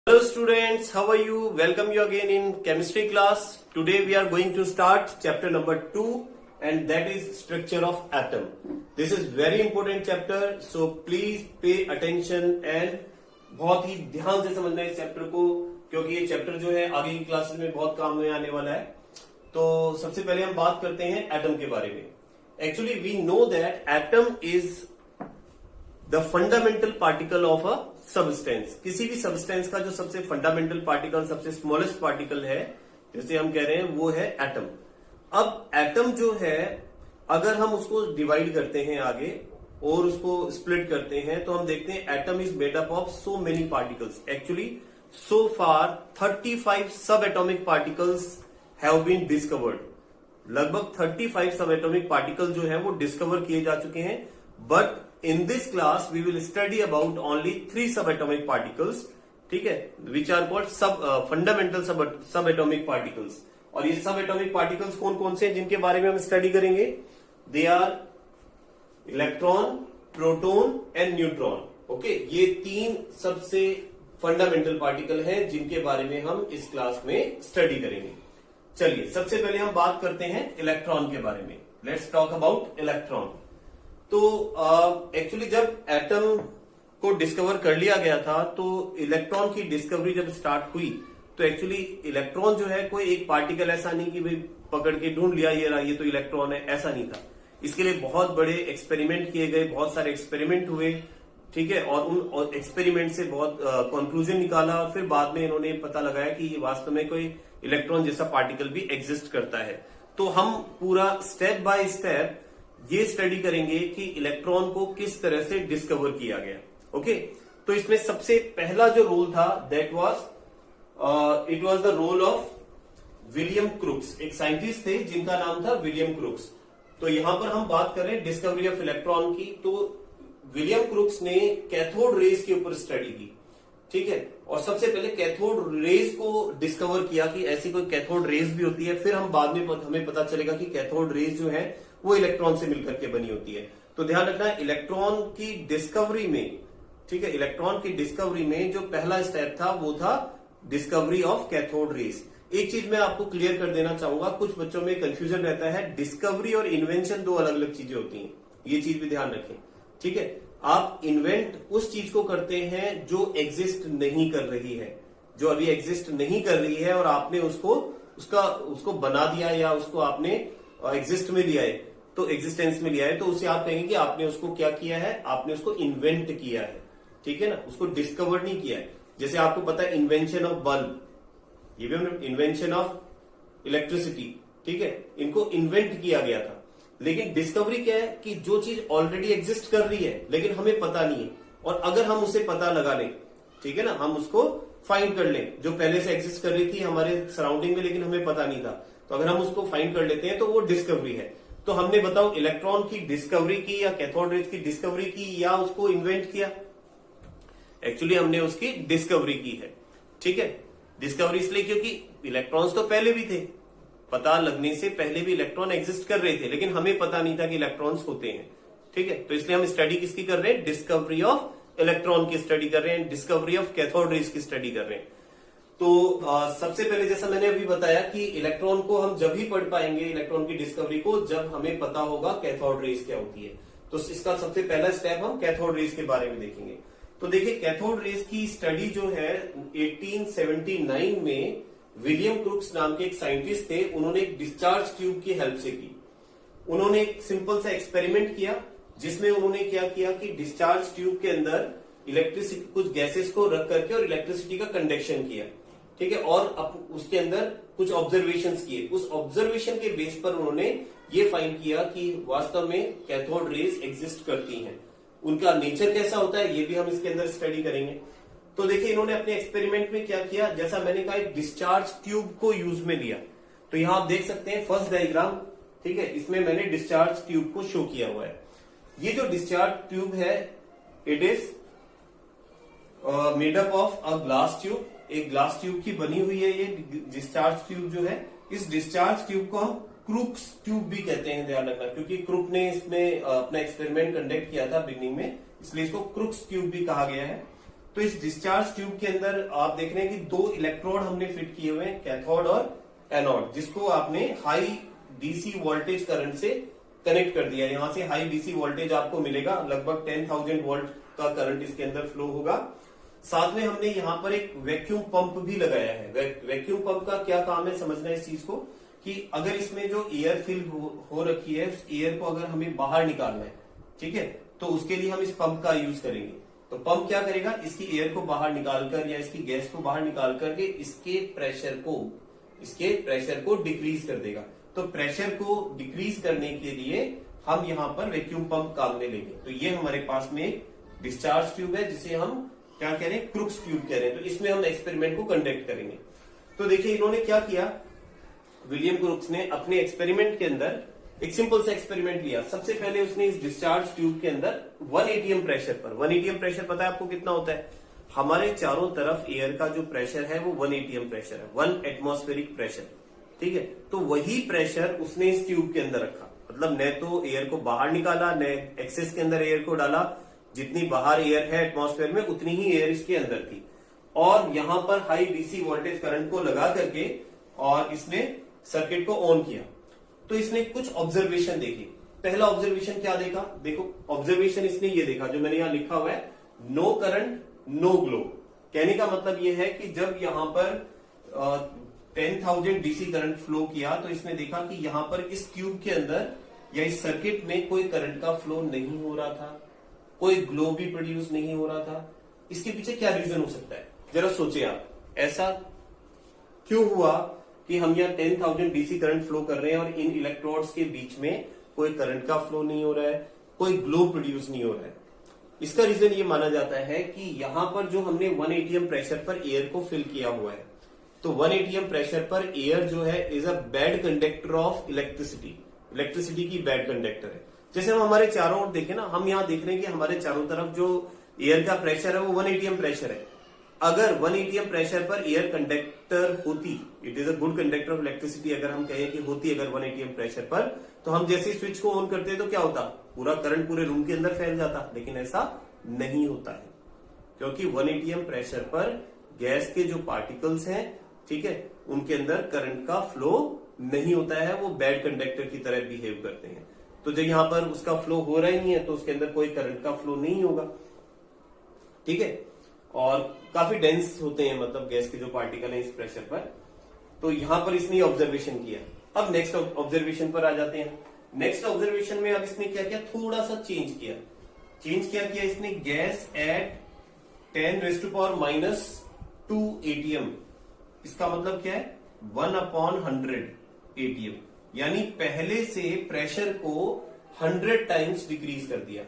Hello students, how are you? Welcome you again in chemistry class. Today we are going to start chapter number 2 and that is structure of atom. This is very important chapter, so please pay attention and बहुत ही ध्यान से समझना इस chapter को, क्योंकि ये chapter जो है आगे की क्लासेस में बहुत काम में आने वाला है। तो सबसे पहले हम बात करते हैं एटम के बारे में। Actually we know that atom is the fundamental particle of a substance. किसी भी सबस्टेंस का जो सबसे फंडामेंटल पार्टिकल, सबसे स्मॉलेस्ट पार्टिकल है, जैसे हम कह रहे हैं, वो है एटम। अब एटम जो है, अगर हम उसको डिवाइड करते हैं आगे और उसको स्प्लिट करते हैं, तो हम देखते हैं atom is made up of so many particles. Actually so far 35 subatomic particles have been discovered. लगभग 35 सब एटॉमिक पार्टिकल जो है वो डिस्कवर किए जा चुके हैं। But in this class we will study about only 3 subatomic particles, ठीक है, which are called fundamental subatomic particles। और ये subatomic particles कौन कौन से हैं जिनके बारे में हम स्टडी करेंगे? They are electron, proton and neutron. Okay, ये 3 सबसे फंडामेंटल पार्टिकल हैं जिनके बारे में हम इस क्लास में स्टडी करेंगे। चलिए सबसे पहले हम बात करते हैं इलेक्ट्रॉन के बारे में। Let's talk about electron. तो एक्चुअली जब एटम को डिस्कवर कर लिया गया था, तो इलेक्ट्रॉन की डिस्कवरी जब स्टार्ट हुई, तो एक्चुअली इलेक्ट्रॉन जो है कोई एक पार्टिकल ऐसा नहीं कि भाई पकड़ के ढूंढ लिया ये तो इलेक्ट्रॉन है, ऐसा नहीं था। इसके लिए बहुत बड़े एक्सपेरिमेंट किए गए, बहुत सारे एक्सपेरिमेंट हुए, ठीक है, और उन एक्सपेरिमेंट से बहुत कंक्लूजन निकाला। फिर बाद में इन्होंने पता लगाया कि ये वास्तव में कोई इलेक्ट्रॉन जैसा पार्टिकल भी एग्जिस्ट करता है। तो हम पूरा स्टेप बाय स्टेप ये स्टडी करेंगे कि इलेक्ट्रॉन को किस तरह से डिस्कवर किया गया। ओके, तो इसमें सबसे पहला जो रोल था that was it was the role of William Crookes. एक साइंटिस्ट थे जिनका नाम था विलियम क्रुक्स। तो यहां पर हम बात कर रहे हैं डिस्कवरी ऑफ इलेक्ट्रॉन की। तो विलियम क्रुक्स ने कैथोड रेज के ऊपर स्टडी की, ठीक है, और सबसे पहले कैथोड रेज को डिस्कवर किया कि ऐसी कोई कैथोड रेज भी होती है। फिर हम बाद में हमें पता चलेगा कि कैथोड रेज जो है वो इलेक्ट्रॉन से मिलकर के बनी होती है। तो ध्यान रखना है इलेक्ट्रॉन की डिस्कवरी में, ठीक है, इलेक्ट्रॉन की डिस्कवरी में जो पहला स्टेप था वो था डिस्कवरी ऑफ कैथोड रेज। एक चीज मैं आपको क्लियर कर देना चाहूंगा, कुछ बच्चों में कंफ्यूजन रहता है, डिस्कवरी और इन्वेंशन 2 अलग अलग चीजें होती हैं, ये चीज भी ध्यान रखें, ठीक है। आप इन्वेंट उस चीज को करते हैं जो एग्जिस्ट नहीं कर रही है, जो अभी एग्जिस्ट नहीं कर रही है, और आपने उसको बना दिया या उसको आपने एग्जिस्ट में लिया है, तो एग्जिस्टेंस में लिया है, तो उसे आप कहेंगे कि आपने उसको क्या किया है, आपने उसको इन्वेंट किया है, ठीक है ना, उसको डिस्कवर नहीं किया है। जैसे आपको पता है इन्वेंशन ऑफ बल्ब, ये भी हमने इन्वेंशन ऑफ इलेक्ट्रिसिटी, ठीक है, इनको इन्वेंट किया गया था। लेकिन डिस्कवरी क्या है कि जो चीज ऑलरेडी एग्जिस्ट कर रही है लेकिन हमें पता नहीं है, और अगर हम उसे पता लगा लें, ठीक है ना, हम उसको फाइंड कर लें, जो पहले से एग्जिस्ट कर रही थी हमारे सराउंडिंग में लेकिन हमें पता नहीं था, तो अगर हम उसको फाइंड कर लेते हैं तो वो डिस्कवरी है। तो हमने बताओ इलेक्ट्रॉन की डिस्कवरी की या कैथोड रेज की डिस्कवरी की या उसको इन्वेंट किया? एक्चुअली हमने उसकी डिस्कवरी की है, ठीक है। डिस्कवरी इसलिए क्योंकि इलेक्ट्रॉन्स तो पहले भी थे, पता लगने से पहले भी इलेक्ट्रॉन एग्जिस्ट कर रहे थे, लेकिन हमें पता नहीं था कि इलेक्ट्रॉन्स होते हैं, ठीक है। तो इसलिए हम स्टडी किसकी कर रहे हैं? डिस्कवरी ऑफ इलेक्ट्रॉन की स्टडी कर रहे हैं, डिस्कवरी ऑफ कैथोड रेज की स्टडी कर रहे हैं। तो सबसे पहले जैसा मैंने अभी बताया कि इलेक्ट्रॉन को हम जब ही पढ़ पाएंगे, इलेक्ट्रॉन की डिस्कवरी को, जब हमें पता होगा कैथोड रेज क्या होती है। तो इसका सबसे पहला स्टेप हम कैथोड रेज के बारे में देखेंगे। तो देखिए कैथोड रेज की स्टडी जो है 1879 में विलियम क्रुक्स नाम के एक साइंटिस्ट थे, उन्होंने एक डिस्चार्ज ट्यूब की हेल्प से की। उन्होंने एक सिंपल सा एक्सपेरिमेंट किया जिसमें उन्होंने क्या किया कि डिस्चार्ज ट्यूब के अंदर इलेक्ट्रिसिटी, कुछ गैसेस को रख करके और इलेक्ट्रिसिटी का कंडक्शन किया, ठीक है, और उसके अंदर कुछ ऑब्जर्वेशंस किए। उस ऑब्जर्वेशन के बेस पर उन्होंने ये फाइंड किया कि वास्तव में कैथोड रेज एग्जिस्ट करती हैं। उनका नेचर कैसा होता है ये भी हम इसके अंदर स्टडी करेंगे। तो देखिए इन्होंने अपने एक्सपेरिमेंट में क्या किया, जैसा मैंने कहा एक डिस्चार्ज ट्यूब को यूज में लिया। तो यहां आप देख सकते हैं फर्स्ट डायग्राम, ठीक है, इसमें मैंने डिस्चार्ज ट्यूब को शो किया हुआ है। ये जो डिस्चार्ज ट्यूब है it is made up of a glass tube, एक ग्लास ट्यूब की बनी हुई है ये डिस्चार्ज ट्यूब जो है। इस डिस्चार्ज ट्यूब को हम क्रुक्स ट्यूब भी कहते हैं, ध्यान रखना, क्योंकि क्रुक ने इसमें अपना एक्सपेरिमेंट कंडक्ट किया था बिगिनिंग में, इसलिए इसको क्रुक्स ट्यूब भी कहा गया है। तो इस डिस्चार्ज ट्यूब के अंदर आप देख रहे हैं कि 2 इलेक्ट्रोड हमने फिट किए हुए हैं, कैथोड और एनोड, जिसको आपने हाई डीसी वोल्टेज करंट से कनेक्ट कर दिया। यहां से हाई डीसी वोल्टेज आपको मिलेगा, लगभग 10,000 वोल्ट का करंट इसके अंदर फ्लो होगा। साथ में हमने यहाँ पर एक वैक्यूम पंप भी लगाया है। वैक्यूम पंप का क्या काम है समझना इस चीज को, कि अगर इसमें जो एयर फिल हो रखी है, उस एयर को अगर हमें बाहर निकालना है, ठीक है, तो उसके लिए हम इस पंप का यूज करेंगे। तो पंप क्या करेगा, इसकी एयर को बाहर निकालकर या इसकी गैस को बाहर निकाल करके इसके प्रेशर को डिक्रीज कर देगा। तो प्रेशर को डिक्रीज करने के लिए हम यहाँ पर वैक्यूम पंप काम में लेंगे। तो ये हमारे पास में एक डिस्चार्ज ट्यूब है, जिसे हम क्या कह रहे हैं, क्रुक्स ट्यूब कह रहे हैं। तो इसमें हम एक्सपेरिमेंट को कंडक्ट करेंगे। तो देखिए इन्होंने क्या किया, विलियम क्रुक्स ने अपने एक्सपेरिमेंट के अंदर एक सिंपल सा एक्सपेरिमेंट लिया। सबसे पहले उसने इस डिस्चार्ज ट्यूब के अंदर 1 atm प्रेशर पर, 1 atm प्रेशर पता है आपको कितना होता है, हमारे चारों तरफ एयर का जो प्रेशर है वो 1 atm प्रेशर है, 1 एटमॉस्फेरिक प्रेशर, ठीक है। तो वही प्रेशर उसने इस ट्यूब के अंदर रखा, मतलब न तो एयर को बाहर निकाला, न एक्सेस के अंदर एयर को डाला, जितनी बाहर एयर है एटमॉस्फेयर में उतनी ही एयर इसके अंदर थी। और यहां पर हाई डीसी वोल्टेज करंट को लगा करके और इसने सर्किट को ऑन किया। तो इसने कुछ ऑब्जर्वेशन देखे। पहला ऑब्जर्वेशन क्या देखा, देखो ऑब्जर्वेशन इसने ये देखा जो मैंने यहां लिखा हुआ है, नो करंट नो ग्लो। कहने का मतलब ये है कि जब यहां पर 10,000 डीसी करंट फ्लो किया तो इसने देखा कि यहां पर इस ट्यूब के अंदर या इस सर्किट में कोई करंट का फ्लो नहीं हो रहा था, कोई ग्लो भी प्रोड्यूस नहीं हो रहा था। इसके पीछे क्या रीजन हो सकता है, जरा सोचे आप। ऐसा क्यों हुआ कि हम यहाँ 10,000 डीसी करंट फ्लो कर रहे हैं और इन इलेक्ट्रोड्स के बीच में कोई करंट का फ्लो नहीं हो रहा है, कोई ग्लो प्रोड्यूस नहीं हो रहा है। इसका रीजन ये माना जाता है कि यहां पर जो हमने 1 atm प्रेशर पर एयर को फिल किया हुआ है, तो 1 atm प्रेशर पर एयर जो है is a bad conductor of electricity की बैड कंडक्टर है। जैसे हम हमारे चारों ओर देखें ना, हम यहाँ देख रहे हैं कि हमारे चारों तरफ जो एयर का प्रेशर है वो 1 atm प्रेशर है। अगर 1 atm प्रेशर पर एयर कंडक्टर होती, it is a good conductor of electricity, अगर हम कहें कि होती अगर 1 atm प्रेशर पर, तो हम जैसे स्विच को ऑन करते तो क्या होता, पूरा करंट पूरे रूम के अंदर फैल जाता। लेकिन ऐसा नहीं होता है, क्योंकि 1 atm प्रेशर पर गैस के जो पार्टिकल्स हैं, ठीक है, उनके अंदर करंट का फ्लो नहीं होता है, वो बैड कंडक्टर की तरह बिहेव करते हैं। तो जब यहां पर उसका फ्लो हो रहा ही नहीं है तो उसके अंदर कोई करंट का फ्लो नहीं होगा, ठीक है। और काफी डेंस होते हैं, मतलब गैस के जो पार्टिकल हैं इस प्रेशर पर। तो यहां पर इसने ऑब्जर्वेशन किया। अब नेक्स्ट ऑब्जर्वेशन पर आ जाते हैं। नेक्स्ट ऑब्जर्वेशन में अब इसने क्या किया, थोड़ा सा चेंज किया इसने गैस एट 10⁻⁻² atm। इसका मतलब क्या है, 1/100 atm, यानी पहले से प्रेशर को 100 टाइम्स डिक्रीज कर दिया।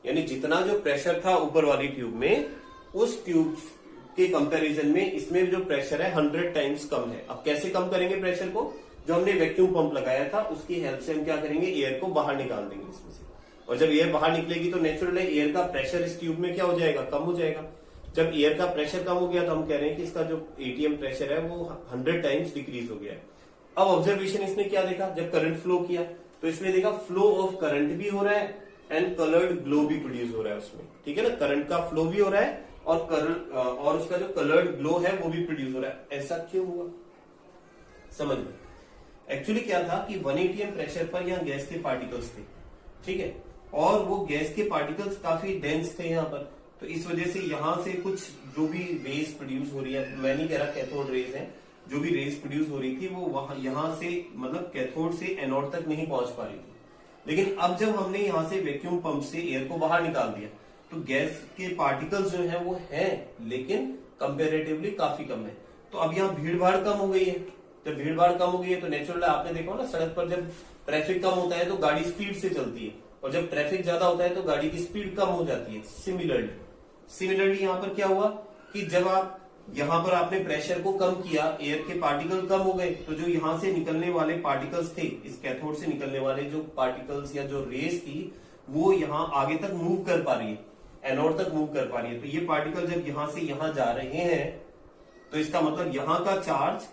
यानी जितना जो प्रेशर था ऊपर वाली ट्यूब में, उस ट्यूब के कंपैरिजन में इसमें जो प्रेशर है 100 टाइम्स कम है। अब कैसे कम करेंगे प्रेशर को, जो हमने वैक्यूम पंप लगाया था उसकी हेल्प से हम क्या करेंगे, एयर को बाहर निकाल देंगे इसमें से। और जब एयर बाहर निकलेगी तो नेचुरल एयर का प्रेशर इस ट्यूब में क्या हो जाएगा, कम हो जाएगा। जब एयर का प्रेशर कम हो गया तो हम कह रहे हैं कि इसका जो एटीएम प्रेशर है वो 100 टाइम्स डिक्रीज हो गया है। अब ऑब्जर्वेशन इसने क्या देखा, जब करंट फ्लो किया तो इसने देखा फ्लो ऑफ करंट भी हो रहा है एंड कलर्ड ग्लो भी प्रोड्यूस हो रहा है उसमें, ठीक है ना। करंट का फ्लो भी हो रहा है और उसका जो कलर्ड ग्लो है वो भी प्रोड्यूस हो रहा है। ऐसा क्यों हुआ, समझ में। एक्चुअली क्या था कि 1 atm प्रेशर पर यहाँ गैस के पार्टिकल्स थे, ठीक है, और वो गैस के पार्टिकल्स काफी डेंस थे यहाँ पर। तो इस वजह से यहाँ से कुछ जो भी रेज प्रोड्यूस हो रही है, मैं नहीं कह रहा कैथोड रेज है, जो भी रेज प्रोड्यूस हो रही थी वो वहां यहाँ से मतलब कैथोड से एनोड तक नहीं पहुंच पा रही थी। लेकिन अब जब हमने यहाँ से वैक्यूम पंप से एयर को बाहर निकाल दिया तो गैस के पार्टिकल्स जो है वो है, लेकिन कंपेरेटिवली काफी कम है। तो अब यहाँ भीड़ भाड़ कम हो गई है। जब भीड़ भाड़ कम हो गई है तो नेचुरल आपने देखा ना, सड़क पर जब ट्रैफिक कम होता है तो गाड़ी स्पीड से चलती है, और जब ट्रैफिक ज्यादा होता है तो गाड़ी की स्पीड कम हो जाती है। सिमिलरली यहाँ पर क्या हुआ कि जब आप यहाँ पर आपने प्रेशर को कम किया, एयर के पार्टिकल कम हो गए, तो जो यहाँ से निकलने वाले पार्टिकल्स थे, इस कैथोड से निकलने वाले जो पार्टिकल्स या जो रेज थी, वो यहाँ आगे तक मूव कर पा रही है, एनोड तक मूव कर पा रही है। तो ये पार्टिकल जब यहाँ से यहाँ जा रहे हैं तो इसका मतलब यहाँ का चार्ज,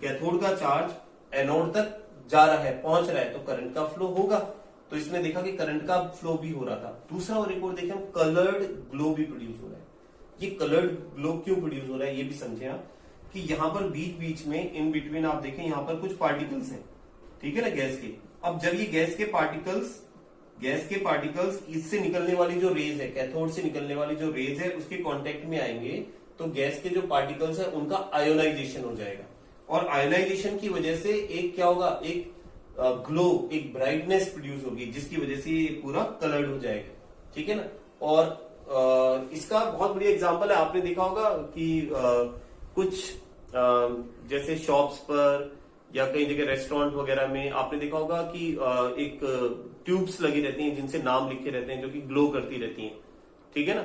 कैथोड का चार्ज एनोड तक जा रहा है, पहुंच रहा है, तो करंट का फ्लो होगा। तो इसने देखा कि करंट का फ्लो भी हो रहा था। दूसरा और एक और देखें, कलर्ड ग्लो भी प्रोड्यूस हो रहा है। ये कलर्ड ग्लो क्यों प्रोड्यूस हो रहा है ये भी समझे आप, कि यहाँ पर बीच बीच में इन बिटवीन आप देखें यहाँ पर कुछ पार्टिकल्स हैं, ठीक है ना, गैस के। अब जब ये गैस के पार्टिकल्स इससे निकलने वाली जो रेज है, कैथोड से निकलने वाली जो रेज है, उसके कांटेक्ट में आएंगे तो गैस के जो पार्टिकल्स है उनका आयोनाइजेशन हो जाएगा, और आयोनाइजेशन की वजह से एक क्या होगा, एक ग्लो, एक ब्राइटनेस प्रोड्यूस होगी, जिसकी वजह से ये पूरा कलर्ड हो जाएगा, ठीक है ना। और इसका बहुत बढ़िया एग्जांपल है, आपने देखा होगा कि कुछ जैसे शॉप्स पर या कई जगह रेस्टोरेंट वगैरह में आपने देखा होगा कि एक ट्यूब्स लगी रहती हैं जिनसे नाम लिखे रहते हैं, जो कि ग्लो करती रहती हैं, ठीक है ना।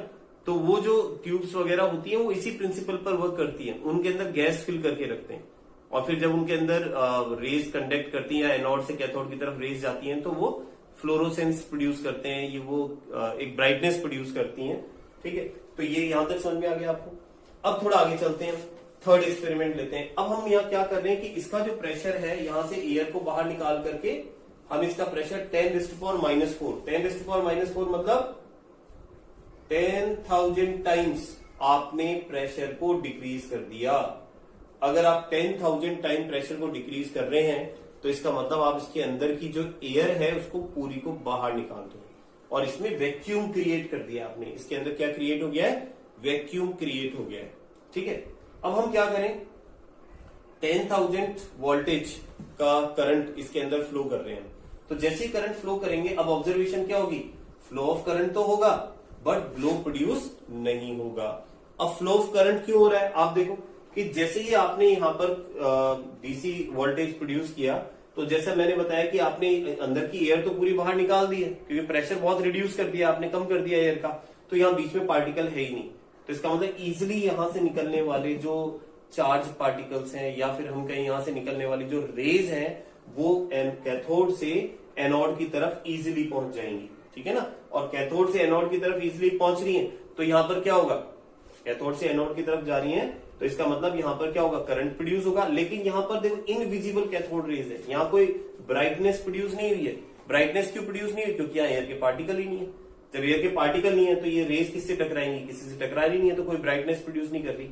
तो वो जो ट्यूब्स वगैरह होती हैं वो इसी प्रिंसिपल पर वर्क करती हैं, उनके अंदर गैस फिल करके रखते हैं, और फिर जब उनके अंदर रेज कंडक्ट करती हैं, एनोड से कैथोड की तरफ रेज जाती हैं, तो वो फ्लोरोसेंस प्रोड्यूस करते हैं, ये वो एक ब्राइटनेस प्रोड्यूस करती हैं, ठीक है। तो ये यहां तक समझ में आ गया आपको। अब थोड़ा आगे चलते हैं, थर्ड एक्सपेरिमेंट लेते हैं। अब हम यहाँ क्या कर रहे हैं कि इसका जो प्रेशर है, यहां से एयर को बाहर निकाल करके हम इसका प्रेशर 10⁻⁴ 10⁻⁴ मतलब 10,000 टाइम्स आपने प्रेशर को डिक्रीज कर दिया। अगर आप 10,000 टाइम प्रेशर को डिक्रीज कर रहे हैं तो इसका मतलब आप इसके अंदर की जो एयर है उसको पूरी को बाहर निकाल दो, और इसमें वैक्यूम क्रिएट कर दिया आपने। इसके अंदर क्या क्रिएट हो गया है, वैक्यूम क्रिएट हो गया है, ठीक है। अब हम क्या करें, 10,000 वोल्टेज का करंट इसके अंदर फ्लो कर रहे हैं, तो जैसे ही करंट फ्लो करेंगे, अब ऑब्जर्वेशन क्या होगी, फ्लो ऑफ करंट तो होगा बट ग्लो प्रोड्यूस नहीं होगा। अब फ्लो ऑफ करंट क्यों हो रहा है, आप देखो कि जैसे ही आपने यहां पर डीसी वोल्टेज प्रोड्यूस किया, तो जैसा मैंने बताया कि आपने अंदर की एयर तो पूरी बाहर निकाल दी है, क्योंकि प्रेशर बहुत रिड्यूस कर दिया आपने, कम कर दिया एयर का, तो यहाँ बीच में पार्टिकल है ही नहीं। तो इसका मतलब इजिली यहां से निकलने वाले जो चार्ज पार्टिकल्स हैं, या फिर हम कहीं यहां से निकलने वाली जो रेज हैं, वो कैथोड से एनोड की तरफ इजिली पहुंच जाएंगी, ठीक है ना। और कैथोड से एनोड की तरफ इजिली पहुंच रही हैं, तो यहां पर क्या होगा, कैथोड से एनोड की तरफ जा रही हैं, तो इसका मतलब यहां पर क्या होगा, करंट प्रोड्यूस होगा। लेकिन यहां पर देखो इनविजिबल कैथोड रेज है, यहां कोई ब्राइटनेस प्रोड्यूस नहीं हुई है। ब्राइटनेस क्यों प्रोड्यूस नहीं हुई, क्योंकि यहाँ एयर के पार्टिकल ही नहीं है। जब एयर के पार्टिकल नहीं है तो ये रेज किससे टकराएंगी, किसी से टकरा रही नहीं है, तो कोई ब्राइटनेस प्रोड्यूस नहीं कर रही।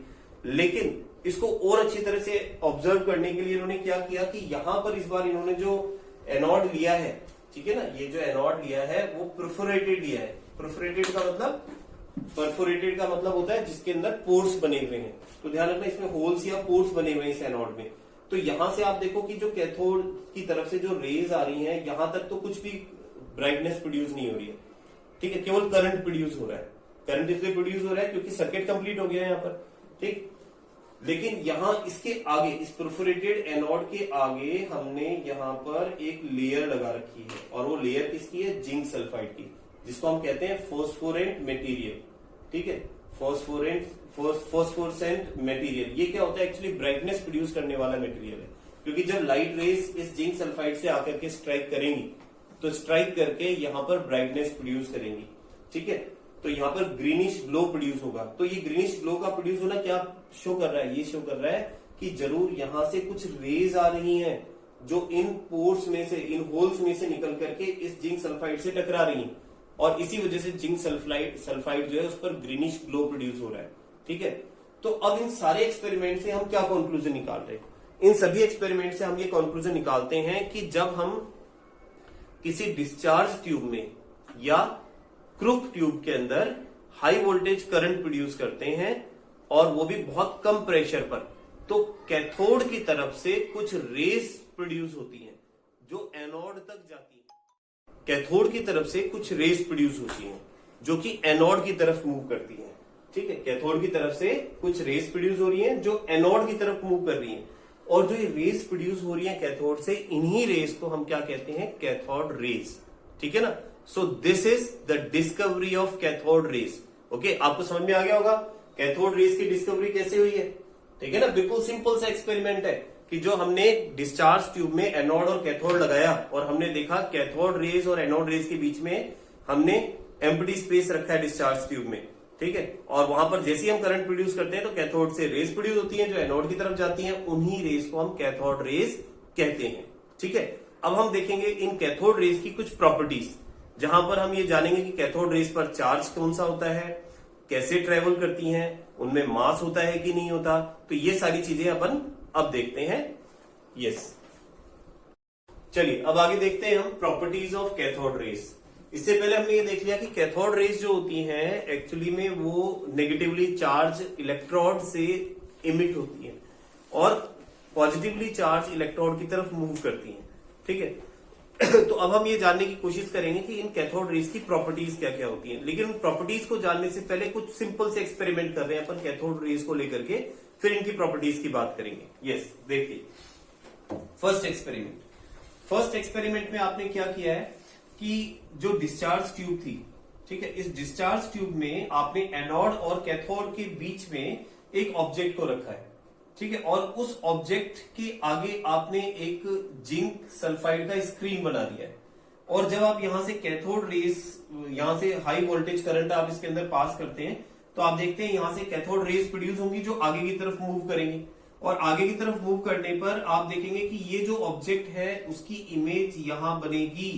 लेकिन इसको और अच्छी तरह से ऑब्जर्व करने के लिए इन्होंने क्या किया कि यहां पर इस बार इन्होंने जो एनोड लिया है, ठीक है ना, ये जो एनोड लिया है वो परफोरेटेड लिया है। परफोरेटेड का मतलब होता है जिसके अंदर पोर्स बने हुए हैं। तो ध्यान रखना, इसमें होल्स या पोर्स बने हुए हैं इस एनोड में। तो यहां से आप देखो कि जो कैथोड की तरफ से जो रेज आ रही हैं, यहां तक तो कुछ भी ब्राइटनेस प्रोड्यूस नहीं हो रही है, ठीक है, केवल करंट प्रोड्यूस हो रहा है। करंट इसलिए प्रोड्यूस हो रहा है क्योंकि सर्किट कंप्लीट हो गया है यहाँ पर, ठीक। लेकिन यहां इसके आगे, इस परफोरेटेड एनोड के आगे हमने यहां पर एक लेयर लगा रखी है, और वो लेयर किसकी है, जिंक सल्फाइड की, जिसको हम कहते हैं फोस्फोरेंट मटेरियल, ठीक है, फोस्फोरेसेंट मटेरियल। ये क्या होता है, एक्चुअली ब्राइटनेस प्रोड्यूस करने वाला मटेरियल है, क्योंकि जब लाइट रेज इस जिंक सल्फाइड से आकर के स्ट्राइक करेंगी, तो स्ट्राइक करके यहां पर ब्राइटनेस प्रोड्यूस करेंगी, ठीक है। तो यहां पर ग्रीनिश ग्लो प्रोड्यूस होगा। तो ये ग्रीनिश ग्लो का प्रोड्यूस होना क्या शो कर रहा है, ये शो कर रहा है कि जरूर यहां से कुछ रेज आ रही हैं जो इन पोर्स में से, इन होल्स में से निकल करके इस जिंक सल्फाइड से टकरा रही हैं, और इसी वजह से जिंक सल्फाइड जो है उस पर ग्रीनिश ग्लो प्रोड्यूस हो रहा है, ठीक है। तो अब इन सारे एक्सपेरिमेंट से हम क्या कंक्लूजन निकाल रहे हैं, इन सभी एक्सपेरिमेंट से हम ये कंक्लूजन निकालते हैं कि जब हम किसी डिस्चार्ज ट्यूब में या क्रूक ट्यूब के अंदर हाई वोल्टेज करंट प्रोड्यूस करते हैं, और वो भी बहुत कम प्रेशर पर, तो कैथोड की तरफ से कुछ रेज प्रोड्यूस होती हैं जो एनोड तक जाती हैं। कैथोड की तरफ से कुछ रेज प्रोड्यूस होती हैं जो कि एनोड की तरफ मूव करती हैं, ठीक है। कैथोड की तरफ से कुछ रेज प्रोड्यूस हो रही हैं जो एनोड की तरफ मूव कर रही हैं, और जो ये रेज प्रोड्यूस हो रही हैं कैथोड से, इन्हीं रेज को हम क्या कहते हैं, कैथोड रेज, ठीक है ना। So this is the discovery of cathode rays. Okay, आपको समझ में आ गया होगा कैथोड रेज की डिस्कवरी कैसे हुई है, ठीक है ना। बिल्कुल सिंपल सा एक्सपेरिमेंट है कि जो हमने डिस्चार्ज ट्यूब में एनोड और कैथोड लगाया, और हमने देखा कैथोड रेज और एनोड रेज के बीच में हमने एम्प्टी स्पेस रखा है डिस्चार्ज ट्यूब में, ठीक है। और वहां पर जैसे ही हम करंट प्रोड्यूस करते हैं तो कैथोड से रेज प्रोड्यूस होती हैं जो एनोड की तरफ जाती हैं, उन्हीं रेज को हम कैथोड रेज कहते हैं, ठीक है। अब हम देखेंगे इन कैथोड रेज की कुछ प्रॉपर्टीज, जहां पर हम ये जानेंगे कि कैथोड रेज पर चार्ज कौन सा होता है, कैसे ट्रेवल करती हैं, उनमें मास होता है कि नहीं होता, तो ये सारी चीजें अपन अब देखते हैं। यस, चलिए अब आगे देखते हैं हम प्रॉपर्टीज ऑफ कैथोड रेज। इससे पहले हमने ये देख लिया कि कैथोड रेज जो होती हैं एक्चुअली में वो नेगेटिवली चार्ज इलेक्ट्रोड से इमिट होती हैं और पॉजिटिवली चार्ज इलेक्ट्रोड की तरफ मूव करती हैं। ठीक है, तो अब हम ये जानने की कोशिश करेंगे कि इन कैथोड रेज की प्रॉपर्टीज क्या क्या होती हैं। लेकिन उन प्रॉपर्टीज को जानने से पहले कुछ सिंपल से एक्सपेरिमेंट कर रहे हैं अपन कैथोड रेज को लेकर के, फिर इनकी प्रॉपर्टीज की बात करेंगे। यस, देखिए फर्स्ट एक्सपेरिमेंट में आपने क्या किया है कि जो डिस्चार्ज ट्यूब थी, ठीक है, इस डिस्चार्ज ट्यूब में आपने एनोड और कैथोड के बीच में एक ऑब्जेक्ट को रखा है। ठीक है, और उस ऑब्जेक्ट के आगे आपने एक जिंक सल्फाइड का स्क्रीन बना दिया है। और जब आप यहां से कैथोड रेज, यहां से हाई वोल्टेज करंट आप इसके अंदर पास करते हैं, तो आप देखते हैं यहां से कैथोड रेज प्रोड्यूस होंगी जो आगे की तरफ मूव करेंगी। और आगे की तरफ मूव करने पर आप देखेंगे कि ये जो ऑब्जेक्ट है उसकी इमेज यहां बनेगी,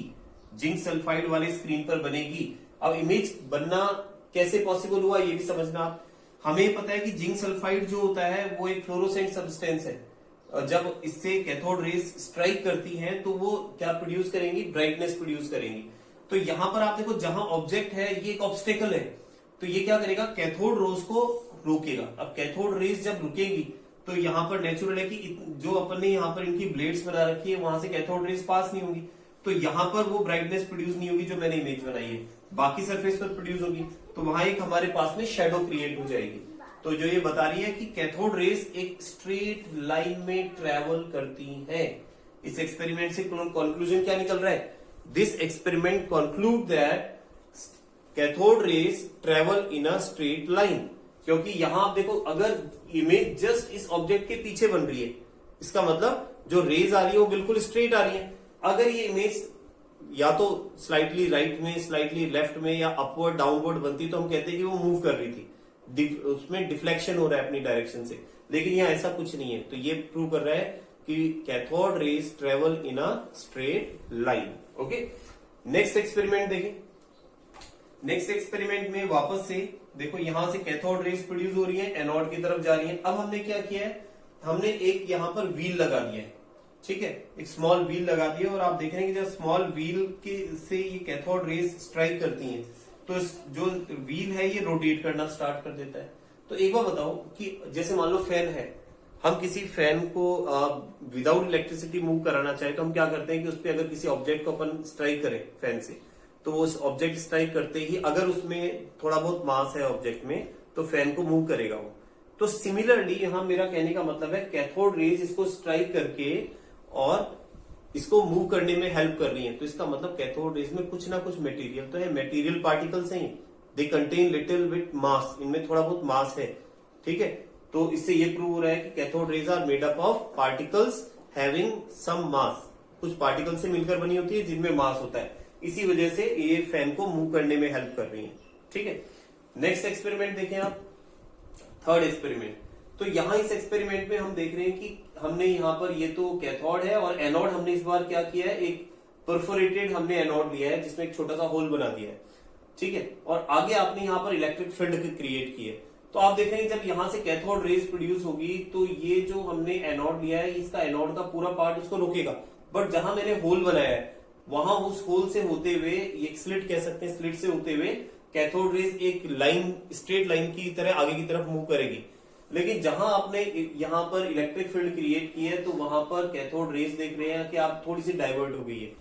जिंक सल्फाइड वाले स्क्रीन पर बनेगी। अब इमेज बनना कैसे पॉसिबल हुआ ये भी समझना आप। हमें पता है कि जिंक सल्फाइड जो होता है वो एक फ्लोरोसेंट सब्सटेंस है। जब इससे कैथोड रेज स्ट्राइक करती हैं तो वो क्या प्रोड्यूस करेंगी, ब्राइटनेस प्रोड्यूस करेंगी। तो यहां पर आप देखो जहां ऑब्जेक्ट है ये एक ऑब्स्टेकल है, तो ये क्या करेगा, कैथोड रेज को रोकेगा। अब कैथोड रेज जब रुकेगी तो यहां पर नेचुरल है कि जो अपन ने यहां पर इनकी ब्लेड्स बना रखी है वहां से कैथोड रेज पास नहीं होगी, तो यहां पर वो ब्राइटनेस प्रोड्यूस नहीं होगी जो मैंने इमेज बनाई है, बाकी सरफेस पर प्रोड्यूस होगी। तो वहां एक हमारे पास में शेडो क्रिएट हो जाएगी। तो जो ये बता रही है कि कैथोड रेज एक स्ट्रेट लाइन में ट्रेवल करती है। इस एक्सपेरिमेंट से कंक्लूजन क्या निकल रहा है, this experiment conclude that cathode rays travel in a straight line. क्योंकि यहां आप देखो अगर इमेज जस्ट इस ऑब्जेक्ट के पीछे बन रही है, इसका मतलब जो रेज आ रही है वो बिल्कुल स्ट्रेट आ रही है। अगर ये इमेज या तो स्लाइटली राइट में, स्लाइटली लेफ्ट में या अपवर्ड डाउनवर्ड बनती तो हम कहते हैं कि वो मूव कर रही थी, उसमें डिफ्लेक्शन हो रहा है अपनी डायरेक्शन से। लेकिन यहाँ ऐसा कुछ नहीं है, तो ये प्रूव कर रहा है कि cathode raise travel in a straight line. Okay, next experiment देखें। नेक्स्ट एक्सपेरिमेंट में वापस से देखो यहां से कैथोड रेज प्रोड्यूस हो रही है, एनोड की तरफ जा रही है। अब हमने क्या किया है, हमने एक यहां पर व्हील लगा दिया है। ठीक है, एक स्मॉल व्हील लगा दिया और आप देख रहे हैं कि जब स्मॉल व्हील के से ये कैथोड रेज स्ट्राइक करती हैं तो जो व्हील है ये रोटेट करना स्टार्ट कर देता है। तो एक बार बताओ कि जैसे मान लो फैन है, हम किसी फैन को विदाउट इलेक्ट्रिसिटी मूव कराना चाहे तो हम क्या करते हैं कि उस पर अगर किसी ऑब्जेक्ट को अपन स्ट्राइक करें फैन से, तो वो उस ऑब्जेक्ट स्ट्राइक करते ही अगर उसमें थोड़ा बहुत मास है ऑब्जेक्ट में तो फैन को मूव करेगा वो। तो सिमिलरली यहां मेरा कहने का मतलब है कैथोड रेज इसको स्ट्राइक करके और इसको मूव करने में हेल्प कर रही है। तो इसका मतलब कैथोड रेज में कुछ ना कुछ मटेरियल तो है, मटेरियल पार्टिकल्स हैं, दे कंटेन लिटिल बिट मास, इनमें थोड़ा बहुत मास है। ठीक है, तो इससे ये प्रूव हो रहा है कि cathode rays are made up of particles having some mass, कुछ पार्टिकल से मिलकर बनी होती है जिनमें मास होता है, इसी वजह से ये फैन को मूव करने में हेल्प कर रही है। ठीक है, नेक्स्ट एक्सपेरिमेंट देखें आप, थर्ड एक्सपेरिमेंट। तो यहां इस एक्सपेरिमेंट में हम देख रहे हैं कि हमने यहां पर ये तो कैथोड है और एनोड हमने इस बार क्या किया है, एक परफोरेटेड हमने एनोड लिया है जिसमें एक छोटा सा होल बना दिया है। ठीक है, और आगे आपने यहां पर इलेक्ट्रिक फील्ड क्रिएट की है। तो आप देख रहे हैं जब यहां से कैथोड रेज प्रोड्यूस होगी तो ये जो हमने एनोड लिया है इसका एनोड का पूरा पार्ट उसको रोकेगा, बट जहां मैंने होल बनाया है वहां उस होल से होते हुए, एक स्लिट कह सकते हैं, स्लिट से होते हुए कैथोड रेज एक लाइन, स्ट्रेट लाइन की तरह आगे की तरफ मूव करेगी। लेकिन जहां आपने यहां पर इलेक्ट्रिक फील्ड क्रिएट की है तो वहां पर कैथोड रेज देख रहे हैं कि आप थोड़ी सी डाइवर्ट हो गई है।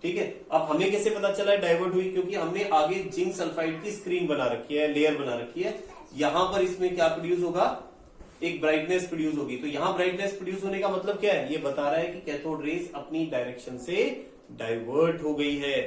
ठीक है, अब हमें कैसे पता चला है डाइवर्ट हुई, क्योंकि हमने आगे जिंक सल्फाइड की स्क्रीन बना रखी है, लेयर बना रखी है। यहां पर इसमें क्या प्रोड्यूस होगा, एक ब्राइटनेस प्रोड्यूस होगी। तो यहां ब्राइटनेस प्रोड्यूस होने का मतलब क्या है, ये बता रहा है कि कैथोड रेज अपनी डायरेक्शन से डाइवर्ट हो गई है।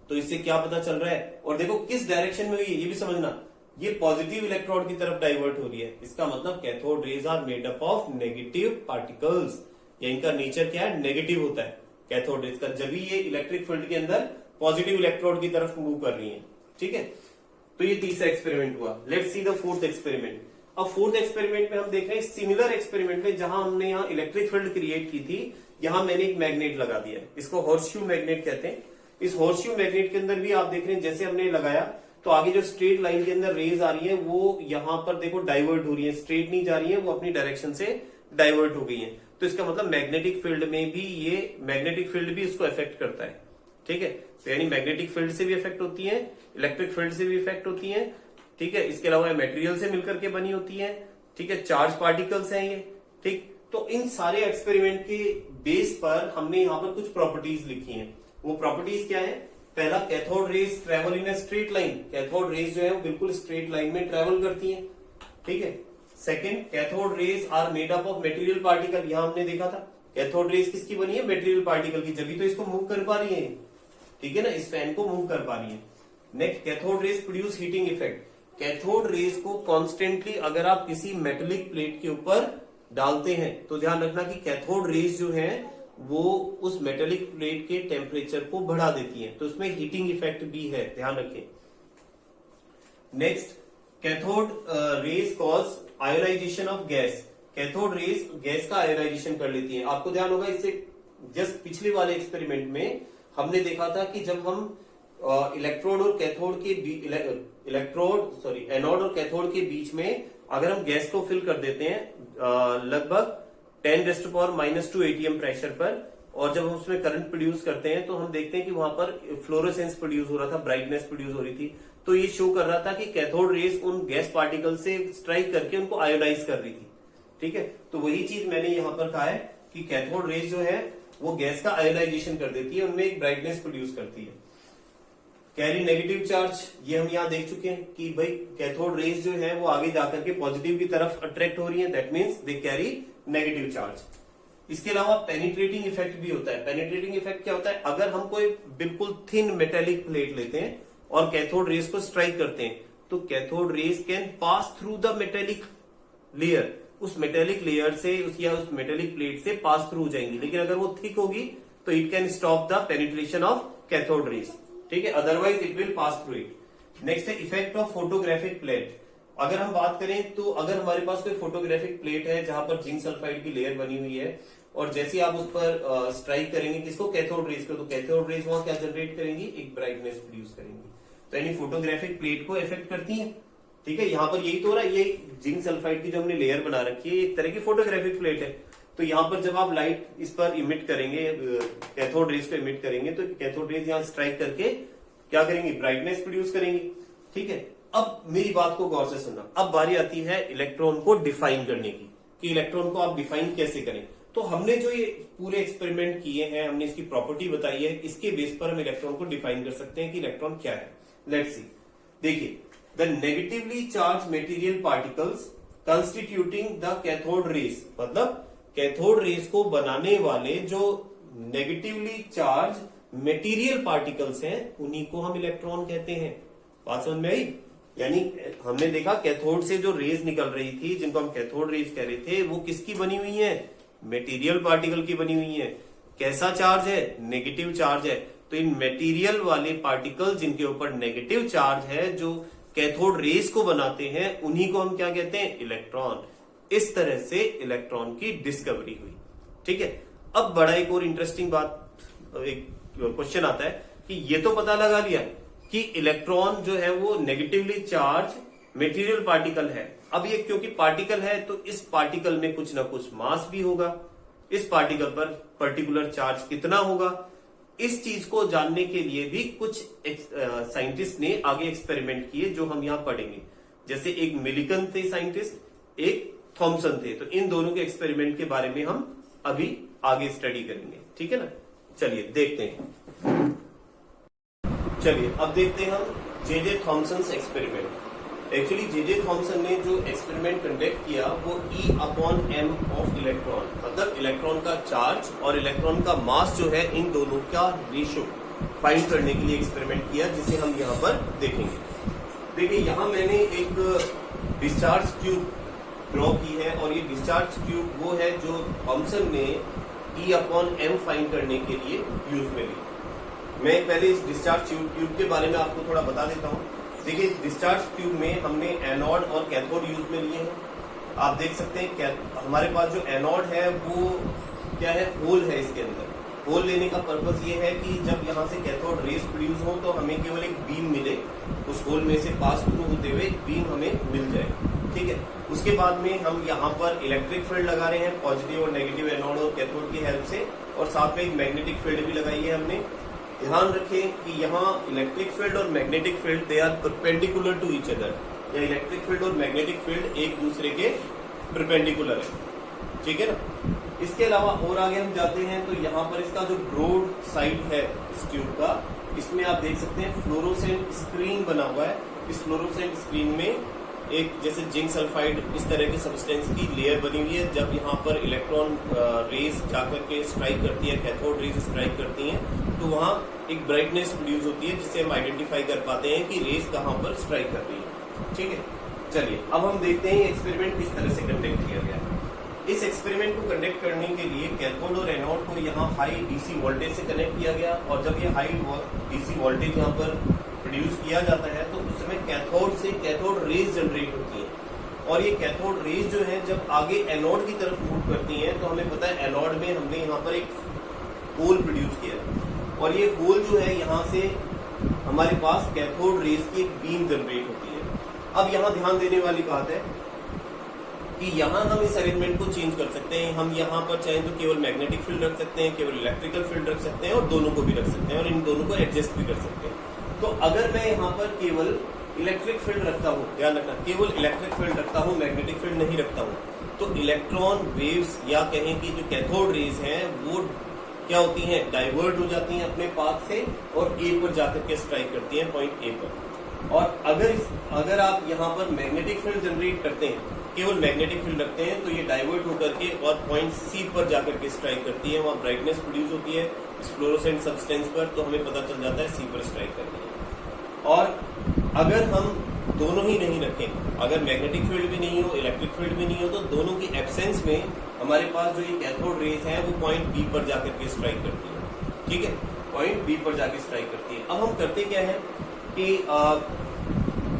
तो इससे क्या पता चल रहा है, और देखो किस डायरेक्शन में हुई है ये भी समझना, ये पॉजिटिव इलेक्ट्रोड की तरफ डाइवर्ट हो रही है। इसका मतलब cathode rays are made up of negative particles, या इनका नेचर क्या है, नेगेटिव होता है कैथोड रेज का, जब भी ये इलेक्ट्रिक फील्ड के अंदर पॉजिटिव इलेक्ट्रोड की तरफ मूव कर रही है। ठीक है, तो ये तीसरा एक्सपेरिमेंट हुआ। Let's see the fourth experiment. अब फोर्थ एक्सपेरिमेंट में हम देख रहे हैं सिमिलर एक्सपेरिमेंट में जहां हमने यहाँ इलेक्ट्रिक फील्ड क्रिएट की थी, यहां मैंने एक मैग्नेट लगा दिया है, इसको हॉर्सशू मैग्नेट कहते हैं। इस हॉर्सशू मैग्नेट के अंदर भी आप देख रहे हैं जैसे हमने लगाया तो आगे जो स्ट्रेट लाइन के अंदर रेज आ रही है वो यहाँ पर देखो डाइवर्ट हो रही है, स्ट्रेट नहीं जा रही है, वो अपनी डायरेक्शन से डाइवर्ट हो गई है। तो इसका मतलब मैग्नेटिक फील्ड में भी मैग्नेटिक फील्ड भी इसको इफेक्ट करता है। ठीक है, तो यानी मैग्नेटिक फील्ड से भी इफेक्ट होती है, इलेक्ट्रिक फील्ड से भी इफेक्ट होती है। ठीक है, इसके अलावा मटेरियल से मिलकर के बनी होती है। ठीक है, चार्ज पार्टिकल्स हैं ये। ठीक, तो इन सारे एक्सपेरिमेंट के बेस पर हमने यहाँ पर कुछ प्रॉपर्टीज लिखी हैं। वो प्रॉपर्टीज क्या है? पहला, cathode rays travel in a straight line. Cathode rays जो है वो बिल्कुल स्ट्रेट लाइन में ट्रेवल करती है। ठीक है। Second, cathode rays are made up of material particle. यहां हमने देखा था कैथोड रेज किसकी बनी है? मटेरियल पार्टिकल की, जब भी तो इसको मूव कर पा रही है। ठीक है ना, इस फैन को मूव कर पा रही है। Next, cathode raise produce heating effect. Cathode rays को कॉन्स्टेंटली अगर आप किसी मेटेलिक प्लेट के ऊपर डालते हैं तो ध्यान रखना कि कैथोड रेज जो है वो उस मेटेलिक प्लेट के टेम्परेचर को बढ़ा देती है, तो उसमें हीटिंग इफेक्ट भी है, ध्यान रखें। Next, cathode rays cause ionization of gas. Cathode rays gas का आयोनाइजेशन कर लेती है। आपको ध्यान होगा इससे जस्ट पिछले वाले एक्सपेरिमेंट में हमने देखा था कि जब हम इलेक्ट्रोड और कैथोड के एनोड और कैथोड के बीच में अगर हम गैस को फिल कर देते हैं लगभग 10⁻⁻² ATM प्रेशर पर, और जब हम उसमें करंट प्रोड्यूस करते हैं तो हम देखते हैं कि वहां पर फ्लोरोसेंस प्रोड्यूस हो रहा था, ब्राइटनेस प्रोड्यूस हो रही थी। तो ये शो कर रहा था कि कैथोड रेज उन गैस पार्टिकल से स्ट्राइक करके उनको आयोडाइज कर रही थी। ठीक है, तो वही चीज मैंने यहां पर कहा है कि कैथोड रेज जो है वो गैस का आयोनाइजेशन कर देती है, उनमें एक ब्राइटनेस प्रोड्यूस करती है। कैरी नेगेटिव चार्ज, ये हम यहां देख चुके हैं कि भाई कैथोड रेज जो है वो आगे जाकर के पॉजिटिव की तरफ अट्रैक्ट हो रही है, that means they carry negative charge. इसके अलावा पेनिट्रेटिंग इफेक्ट भी होता है। पेनिट्रेटिंग इफेक्ट क्या होता है? अगर हम कोई बिल्कुल थिन मेटेलिक प्लेट लेते हैं और कैथोड रेज को स्ट्राइक करते हैं तो cathode rays can pass through the metallic layer, उस मेटेलिक लेयर से उस मेटेलिक प्लेट से पास थ्रू हो जाएंगी। लेकिन अगर वो थिक होगी तो it can stop the penetration of cathode rays. ठीक है, otherwise it will pass through it. Next है इफेक्ट ऑफ फोटोग्राफिक प्लेट। अगर हम बात करें तो अगर हमारे पास कोई फोटोग्राफिक प्लेट है जहां पर जिंक सल्फाइड की लेयर बनी हुई है और जैसे आप उस पर स्ट्राइक करेंगे किसको? कैथोड रेज को, तो कैथोड रेज वहां क्या जनरेट करेंगी? एक ब्राइटनेस प्रोड्यूस करेंगी। तो यानी फोटोग्राफिक प्लेट को इफेक्ट करती है। ठीक है, यहाँ पर यही तो हो रहा है, ये जिंक सल्फाइड की जो हमने लेयर बना रखी है एक तरह की फोटोग्राफिक प्लेट है। तो यहाँ पर जब आप लाइट इस पर इमिट करेंगे, कैथोड रेज को इमिट करेंगे तो कैथोड रेज यहाँ स्ट्राइक करके क्या करेंगी? ब्राइटनेस प्रोड्यूस करेंगी। ठीक है, अब मेरी बात को गौर से सुनना। अब बारी आती है इलेक्ट्रॉन को डिफाइन करने की कि इलेक्ट्रॉन को आप डिफाइन कैसे करें। तो हमने जो ये पूरे एक्सपेरिमेंट किए हैं, हमने इसकी प्रॉपर्टी बताई है, इसके बेस पर हम इलेक्ट्रॉन को डिफाइन कर सकते हैं कि इलेक्ट्रॉन क्या है। लेट्स सी, देखिए, the negatively charge material particles constituting the cathode rays, मतलब कैथोड रेज को बनाने वाले जो नेगेटिवली चार्ज मेटीरियल पार्टिकल्स हैं उन्हीं को हम इलेक्ट्रॉन कहते हैं। बात समझ में आई? यानी हमने देखा कैथोड से जो रेज निकल रही थी जिनको हम कैथोड रेज कह रहे थे वो किसकी बनी हुई है? मेटीरियल पार्टिकल की बनी हुई है। कैसा चार्ज है? नेगेटिव चार्ज है। तो इन मेटीरियल वाले पार्टिकल जिनके ऊपर नेगेटिव चार्ज है जो कैथोड रेज को बनाते हैं उन्हीं को हम क्या कहते हैं? इलेक्ट्रॉन। इस तरह से इलेक्ट्रॉन की डिस्कवरी हुई। ठीक है, अब बड़ा एक और इंटरेस्टिंग बात, एक क्वेश्चन आता है कि ये तो पता लगा लिया कि इलेक्ट्रॉन जो है वो नेगेटिवली चार्ज मेटीरियल पार्टिकल है। अब ये क्योंकि पार्टिकल है तो इस पार्टिकल में कुछ ना कुछ मास भी होगा, इस पार्टिकल पर पर्टिकुलर चार्ज कितना होगा, इस चीज को जानने के लिए भी कुछ साइंटिस्ट ने आगे एक्सपेरिमेंट किए जो हम यहां पढ़ेंगे। जैसे एक मिलिकन थे साइंटिस्ट, एक थॉमसन थे। तो इन दोनों के एक्सपेरिमेंट के बारे में हम अभी आगे स्टडी करेंगे। ठीक है ना, चलिए देखते हैं। चलिए अब देखते हैं हम J Thomson experiment. Actually J Thomson ने जो एक्सपेरिमेंट कंडक्ट किया वो E/m ऑफ इलेक्ट्रॉन, मतलब इलेक्ट्रॉन का चार्ज और इलेक्ट्रॉन का मास जो है इन दोनों का रेशियो फाइंड करने के लिए एक्सपेरिमेंट किया, जिसे हम यहाँ पर देखेंगे। देखिए यहाँ मैंने एक डिस्चार्ज ट्यूब ड्रॉ की है और ये डिस्चार्ज ट्यूब वो है जो थॉमसन ने E/m फाइंड करने के लिए यूज में ली। मैं पहले इस डिस्चार्ज ट्यूब के बारे में आपको थोड़ा बता देता हूँ। देखिए डिस्चार्ज ट्यूब में हमने एनोड और कैथोड यूज में लिए हैं। आप देख सकते हैं हमारे पास जो एनोड है वो क्या है? होल है इसके अंदर। होल लेने का पर्पस ये है कि जब यहाँ से कैथोड रेज प्रोड्यूस हो तो हमें केवल एक बीम मिले, उस होल में से पास थ्रू होते हुए एक बीम हमें मिल जाए, ठीक है। उसके बाद में हम यहाँ पर इलेक्ट्रिक फील्ड लगा रहे हैं पॉजिटिव और नेगेटिव एनोड और कैथोड की हेल्प से, और साथ में एक मैग्नेटिक फील्ड भी लगाई है हमने। ध्यान रखें कि यहाँ इलेक्ट्रिक फील्ड और magnetic field they are perpendicular to each other, या इलेक्ट्रिक फील्ड और मैग्नेटिक फील्ड एक दूसरे के परपेंडिकुलर है, ठीक है ना। इसके अलावा और आगे हम जाते हैं तो यहाँ पर इसका जो ब्रॉड साइड है इस ट्यूब का, इसमें आप देख सकते हैं फ्लोरोसेंट स्क्रीन बना हुआ है। इस फ्लोरोसेंट स्क्रीन में एक जैसे जिंक सल्फाइड इस तरह के सब्सटेंस की लेयर बनी हुई है। जब यहाँ पर इलेक्ट्रॉन रेज जाकर के स्ट्राइक करती है, कैथोड रेज स्ट्राइक करती हैं, तो वहाँ एक ब्राइटनेस प्रोड्यूस होती है जिससे हम आइडेंटिफाई कर पाते हैं कि रेज कहाँ पर स्ट्राइक कर रही है, ठीक है। चलिए अब हम देखते हैं एक्सपेरिमेंट किस तरह से कंडक्ट किया गया। इस एक्सपेरिमेंट को कंडक्ट करने के लिए कैथोड और एनोड को यहाँ हाई डीसी वोल्टेज से कनेक्ट किया गया, और जब ये हाई डीसी वोल्टेज यहाँ पर प्रोड्यूस किया जाता है तो उस समय कैथोड से कैथोड रेज जनरेट होती है, और ये कैथोड रेज जो है जब आगे एनोड की तरफ मूव करती हैं तो हमें पता है एनोड में हमने यहाँ पर एक होल प्रोड्यूस किया, और ये होल जो है यहाँ से हमारे पास कैथोड रेज की एक बीम जनरेट होती है। अब यहाँ ध्यान देने वाली बात है कि यहाँ हम इस अरेंजमेंट को चेंज कर सकते हैं। हम यहाँ पर चाहें तो केवल मैग्नेटिक फील्ड रख सकते हैं, केवल इलेक्ट्रिकल फील्ड रख सकते हैं, और दोनों को भी रख सकते हैं, और इन दोनों को एडजस्ट भी कर सकते हैं। तो अगर मैं यहाँ पर केवल इलेक्ट्रिक फील्ड रखता हूँ, ध्यान रखना, केवल इलेक्ट्रिक फील्ड रखता हूँ, मैग्नेटिक फील्ड नहीं रखता हूँ, तो इलेक्ट्रॉन वेव्स या कहें कि जो कैथोड रेज हैं वो क्या होती हैं, डाइवर्ट हो जाती हैं अपने पाथ से और ए पर जाकर के स्ट्राइक करती हैं, पॉइंट ए पर। और अगर आप यहाँ पर मैग्नेटिक फील्ड जनरेट करते हैं, केवल मैग्नेटिक फील्ड रखते हैं, तो ये डाइवर्ट होकर के और पॉइंट सी पर जाकर के स्ट्राइक करती है, वहाँ ब्राइटनेस प्रोड्यूस होती है इस फ्लोरोसेंट सब्सटेंस पर, तो हमें पता चल जाता है सी पर स्ट्राइक करती है। और अगर हम दोनों ही नहीं रखें, अगर मैग्नेटिक फील्ड भी नहीं हो, इलेक्ट्रिक फील्ड भी नहीं हो, तो दोनों की एब्सेंस में हमारे पास जो ये कैथोड रेज है वो पॉइंट बी पर जाकर के स्ट्राइक करती है, ठीक है, पॉइंट बी पर जाकर स्ट्राइक करती है। अब हम करते क्या है कि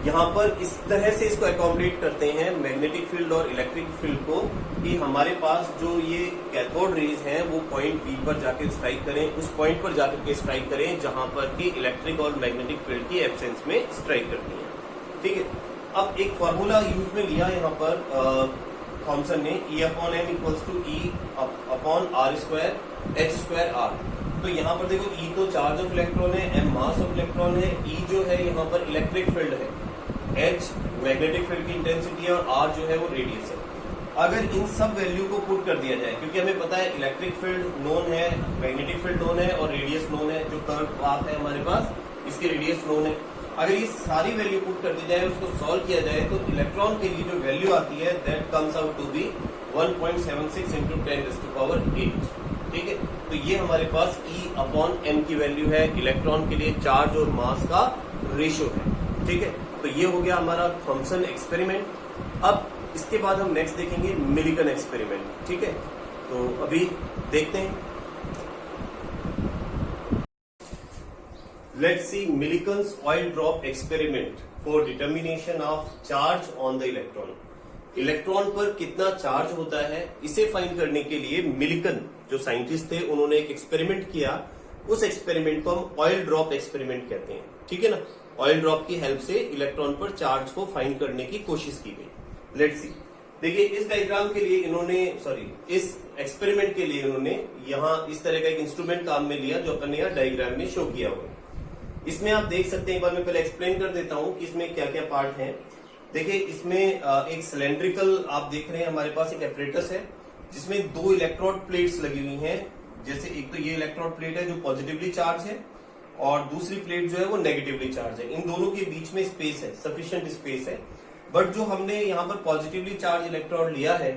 यहाँ पर इस तरह से इसको अकोमोडेट करते हैं मैग्नेटिक फील्ड और इलेक्ट्रिक फील्ड को, कि हमारे पास जो ये कैथोड रेज हैं वो पॉइंट बी पर जाकर स्ट्राइक करें, उस पॉइंट पर जाकर के स्ट्राइक करें जहां पर कि इलेक्ट्रिक और मैग्नेटिक फील्ड की एब्सेंस में स्ट्राइक करती है, ठीक है। अब एक फॉर्मूला यूज में लिया यहाँ पर थॉमसन ने, E/m equals to E/r² h²r। तो यहाँ पर देखो E तो चार्ज ऑफ इलेक्ट्रॉन है, m मास ऑफ इलेक्ट्रॉन है, E जो है यहाँ पर इलेक्ट्रिक फील्ड है, H मैग्नेटिक फील्ड की इंटेंसिटी है, और R जो है वो रेडियस है। अगर इन सब वैल्यू को पुट कर दिया जाए, क्योंकि हमें पता है इलेक्ट्रिक फील्ड नोन है, मैग्नेटिक फील्ड नोन है और रेडियस नोन है, जो कर्व पाथ है हमारे पास इसकी रेडियस नोन है। अगर ये सारी वैल्यू पुट कर दी जाए, उसको सॉल्व किया जाए, तो इलेक्ट्रॉन के लिए जो वैल्यू आती है that comes out to be 1.76 × 10⁸, ठीक है। तो ये हमारे पास E/m की वैल्यू है, इलेक्ट्रॉन के लिए चार्ज और मास का रेशियो है, ठीक है। तो ये हो गया हमारा थॉमसन एक्सपेरिमेंट। अब इसके बाद हम नेक्स्ट देखेंगे मिलिकन एक्सपेरिमेंट, ठीक है। तो अभी देखते हैं, let's see Millikan's oil drop experiment for determination of charge on the electron. Electron पर कितना चार्ज होता है इसे फाइंड करने के लिए मिलिकन जो साइंटिस्ट थे उन्होंने एक एक्सपेरिमेंट किया। उस एक्सपेरिमेंट को हम ऑयल ड्रॉप एक्सपेरिमेंट कहते हैं, ठीक है ना। ऑयल ड्रॉप की हेल्प से इलेक्ट्रॉन पर चार्ज को फाइंड करने की कोशिश की गई। लेट्स सी, देखिए इस डायग्राम के लिए इस एक्सपेरिमेंट के लिए इन्होंने यहाँ इस तरह का एक इंस्ट्रूमेंट काम में लिया जो अपन ने यहाँ डायग्राम में शो किया हुआ है। इसमें आप देख सकते हैं, एक बार मैं पहले एक्सप्लेन कर देता हूँ कि इसमें क्या क्या पार्ट हैं। देखिए इसमें एक सिलेंड्रिकल आप देख रहे हैं, हमारे पास एक एपरेटस है जिसमें 2 इलेक्ट्रोड प्लेट्स लगी हुई हैं। जैसे एक तो ये इलेक्ट्रोड प्लेट है जो पॉजिटिवली चार्ज है, और दूसरी प्लेट जो है वो नेगेटिवली चार्ज है। इन दोनों के बीच में स्पेस है, सफिशिएंट स्पेस है। बट जो हमने यहाँ पर पॉजिटिवली चार्ज इलेक्ट्रोड लिया है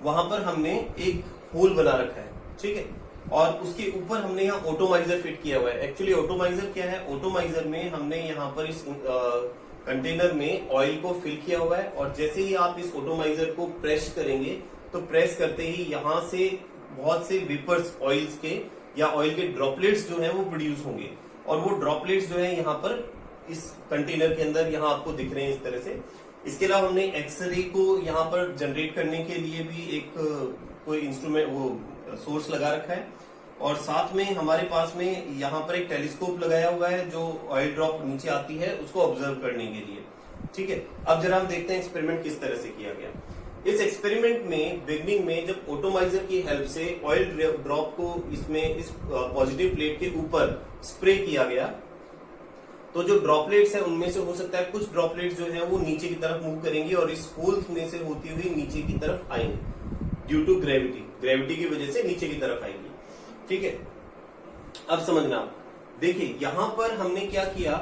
वहां पर हमने एक होल बना रखा है, ठीक है, और उसके ऊपर हमने यहाँ ऑटोमाइजर फिट किया हुआ है। एक्चुअली ऑटोमाइजर क्या है, ऑटोमाइजर में हमने यहाँ पर इस कंटेनर में ऑयल को फिल किया हुआ है, और जैसे ही आप इस ऑटोमाइजर को प्रेस करेंगे तो प्रेस करते ही यहाँ से बहुत से वेपर्स ऑयल्स के या ऑयल के ड्रॉपलेट्स जो है वो प्रोड्यूस होंगे, और वो ड्रॉपलेट्स जो है यहाँ पर इस कंटेनर के अंदर यहाँ आपको दिख रहे हैं इस तरह से। इसके अलावा हमने एक्सरे को यहाँ पर जनरेट करने के लिए भी एक कोई इंस्ट्रूमेंट वो सोर्स लगा रखा है। और साथ में हमारे पास में यहाँ पर एक टेलीस्कोप लगाया हुआ है जो ऑयल ड्रॉप नीचे आती है उसको ऑब्जर्व करने के लिए। ठीक है, अब जरा हम देखते हैं एक्सपेरिमेंट किस तरह से किया गया। इस एक्सपेरिमेंट में बिगनिंग में जब ऑटोमाइजर की हेल्प से ऑयल ड्रॉप को इसमें इस पॉजिटिव प्लेट के ऊपर स्प्रे किया गया, तो जो ड्रॉपलेट्स हैं उनमें से हो सकता है कुछ ड्रॉपलेट्स जो हैं वो नीचे की तरफ मूव करेंगे और इस होल्स में से होती हुई नीचे की तरफ आएंगे ड्यू टू ग्रेविटी की वजह से नीचे की तरफ आएंगी। ठीक है, अब समझना, देखिए यहां पर हमने क्या किया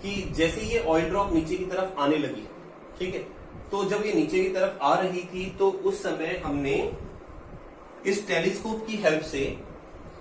कि जैसे ये ऑयल ड्रॉप नीचे की तरफ आने लगी, ठीक है, तो जब ये नीचे की तरफ आ रही थी तो उस समय हमने इस टेलीस्कोप की हेल्प से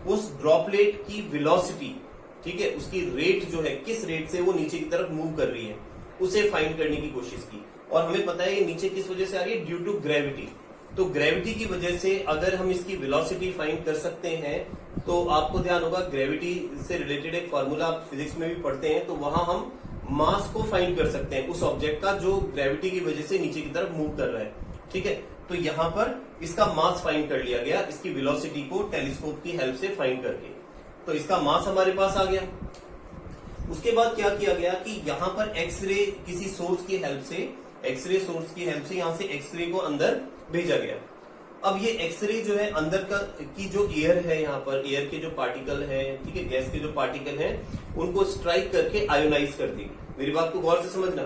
उस ड्रॉपलेट की वेलोसिटी, ठीक है, उसकी रेट जो है, किस रेट से वो नीचे की तरफ मूव कर रही है उसे फाइंड करने की कोशिश की। और हमें पता है ये नीचे किस वजह से आ रही है, ड्यू टू ग्रेविटी। तो ग्रेविटी की वजह से अगर हम इसकी वेलोसिटी फाइंड कर सकते हैं तो आपको ध्यान होगा ग्रेविटी से रिलेटेड एक फॉर्मूला आप फिजिक्स में भी पढ़ते हैं, तो वहां हम मास को फाइंड कर सकते हैं उस ऑब्जेक्ट का जो ग्रेविटी की वजह से नीचे की तरफ मूव कर रहा है। ठीक है, तो यहां पर इसका मास फाइंड कर लिया गया इसकी वेलोसिटी को टेलीस्कोप की हेल्प से फाइंड करके, तो इसका मास हमारे पास आ गया। उसके बाद क्या किया गया कि यहाँ पर एक्सरे किसी सोर्स की हेल्प से, एक्सरे सोर्स की हेल्प से यहाँ से एक्सरे को अंदर भेजा गया। अब ये एक्सरे जो है अंदर का की जो एयर है, यहाँ पर एयर के जो पार्टिकल है, ठीक है, गैस के जो पार्टिकल है उनको स्ट्राइक करके आयोनाइज कर देगी। मेरी बात को गौर से समझना,